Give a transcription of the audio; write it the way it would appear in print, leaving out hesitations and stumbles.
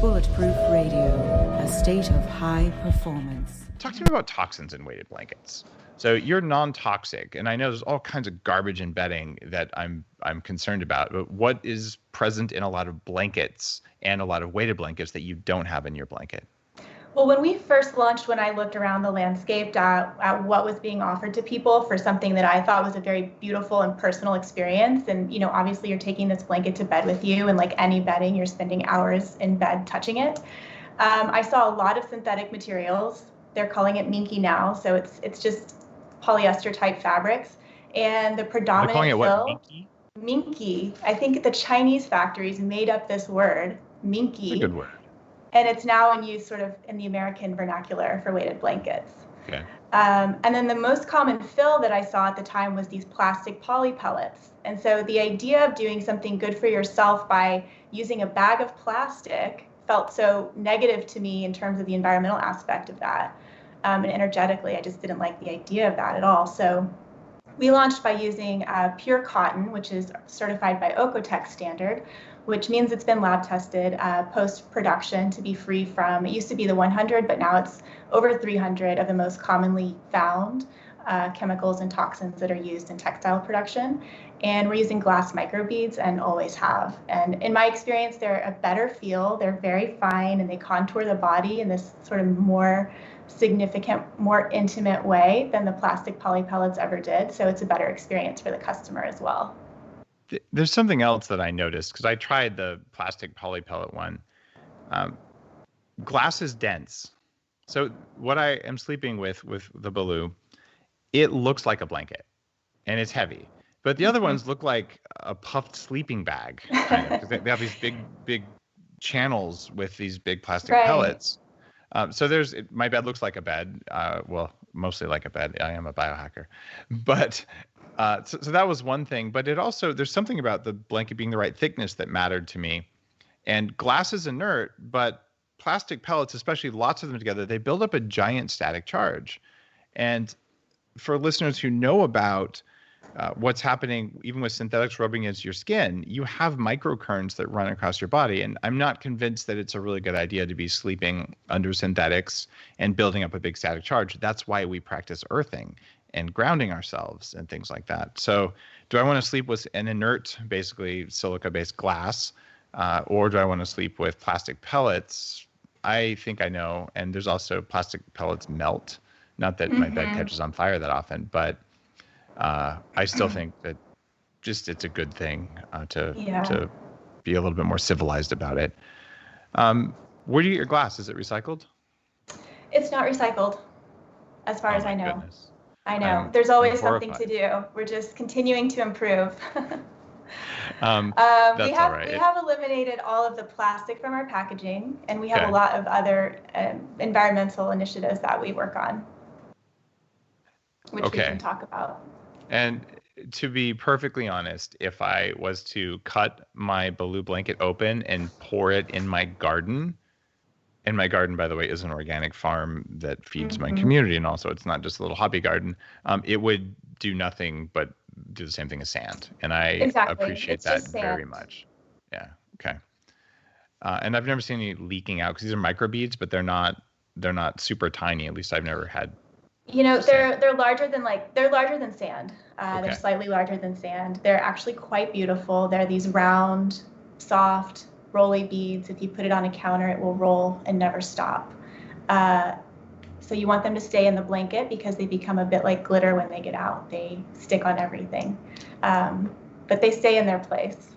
Bulletproof Radio, a state of high performance. Talk to me about toxins in weighted blankets. So you're non-toxic, and I know there's all kinds of garbage in bedding that I'm concerned about. But what is present in a lot of blankets and a lot of weighted blankets that you don't have in your blanket? Well, when we first launched, when I looked around the landscape at what was being offered to people for something that I thought was a very beautiful and personal experience, and obviously you're taking this blanket to bed with you, and like any bedding, you're spending hours in bed touching it. I saw a lot of synthetic materials. They're calling it minky now, so it's just polyester type fabrics, and the predominant They're calling it what? Minky? Minky. I think the Chinese factories made up this word, minky. It's a good word. And it's now in use sort of in the American vernacular for weighted blankets. Okay. And then the most common fill that I saw at the time was these plastic poly pellets. And so the idea of doing something good for yourself by using a bag of plastic felt so negative to me in terms of the environmental aspect of that. And energetically, I just didn't like the idea of that at all. So we launched by using pure cotton, which is certified by Oecotec standard, which means it's been lab tested post-production to be free from, it used to be the 100, but now it's over 300 of the most commonly found chemicals and toxins that are used in textile production. And we're using glass microbeads and always have. And in my experience, they're a better feel. They're very fine and they contour the body in this sort of more significant, more intimate way than the plastic poly pellets ever did. So it's a better experience for the customer as well. There's something else that I noticed because I tried the plastic poly pellet one. Glass is dense. So what I am sleeping with the Baloo, it looks like a blanket and it's heavy. But the other ones look like a puffed sleeping bag, kind of, because they have these big channels with these big plastic pellets. So my bed looks like a bed. Well, mostly like a bed. I am a biohacker, but so that was one thing. But there's something about the blanket being the right thickness that mattered to me. And glass is inert, but plastic pellets, especially lots of them together, they build up a giant static charge. And for listeners who know about what's happening, even with synthetics rubbing against your skin, you have microcurrents that run across your body. And I'm not convinced that it's a really good idea to be sleeping under synthetics and building up a big static charge. That's why we practice earthing and grounding ourselves and things like that. So do I want to sleep with an inert, basically silica-based glass, or do I want to sleep with plastic pellets? I think I know. And there's also plastic pellets melt. Not that my bed catches on fire that often, but I still think that just it's a good thing to be a little bit more civilized about it. Where do you get your glass? Is it recycled? It's not recycled, as far as I know. Goodness. I know. There's always something to do. We're just continuing to improve. We have eliminated all of the plastic from our packaging, and we have a lot of other environmental initiatives that we work on, which we can talk about. And to be perfectly honest, if I was to cut my Baloo blanket open and pour it in my garden, and my garden, by the way, is an organic farm that feeds my community, and also it's not just a little hobby garden, it would do nothing but do the same thing as sand. And I appreciate that very much. Yeah. Okay. And I've never seen any leaking out because these are microbeads, but they're not super tiny. At least I've never had. They're larger than sand. They're slightly larger than sand. They're actually quite beautiful. They're these round, soft, rolly beads. If you put it on a counter, it will roll and never stop. So you want them to stay in the blanket because they become a bit like glitter when they get out. They stick on everything. But they stay in their place.